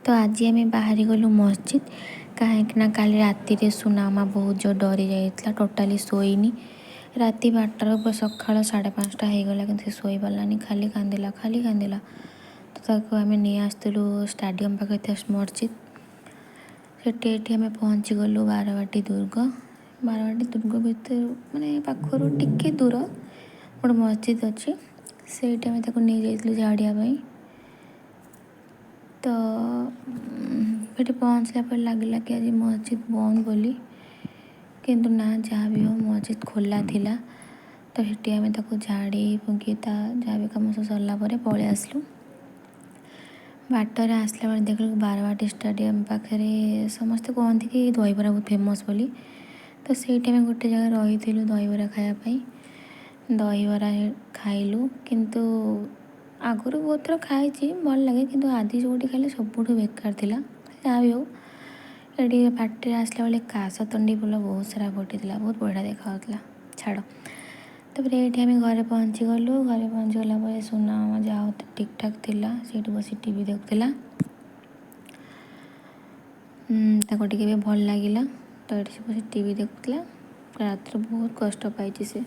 तो आज आम बाहर गलु मस्जिद कहीं काली राति सुना माँ बहुत जो डरी जाइए टोटाली शोनी राति 12 सका 5:30 होगला कि शोई पारानी खाली कांदिला तो आम नहीं आसलु स्टाडियम पाखे थे मस्जिद से आम पहुँची गलु बारवाटी दुर्ग भितर माने पाखर टिके दूर गोटे मस्जिद अच्छी से नहीं जाइलु झाड़ियापाई तो ये पहुँचला पर लगला कि आज मस्जिद बंद बोली किंतु ना जहाँ भी हो मस्जिद खोला थिला तो ये आम झाड़ी फुंकी जहाँ भी कम सब सरला पलि आसलु बाटर आसला बेले देख बारवाटी स्टाडियम पाखे समस्ते कहते कि दहीबरा बहुत फेमस बोली तो से गोटे जगह रही दहीबरा खायापाई दहीबरा खाइलु किंतु आगुरी बहुत थर खाई भल लगे किंतु आज जो खाली सबुठ बेकार थिला जहाँ भी हो ये पार्टी आसला बेले काश तंडी फुल बहुत सारा फुटी बहुत बढ़िया देखा छाड़ तापर ये आम घर पहुँची गलु घर पहुँची गला सुना मामा जहाँ ठीक ठाक थिला से बस टीवी देखुला टे भल लगे तो ये बस टीवी देखुला रात बहुत कष्ट पाई से।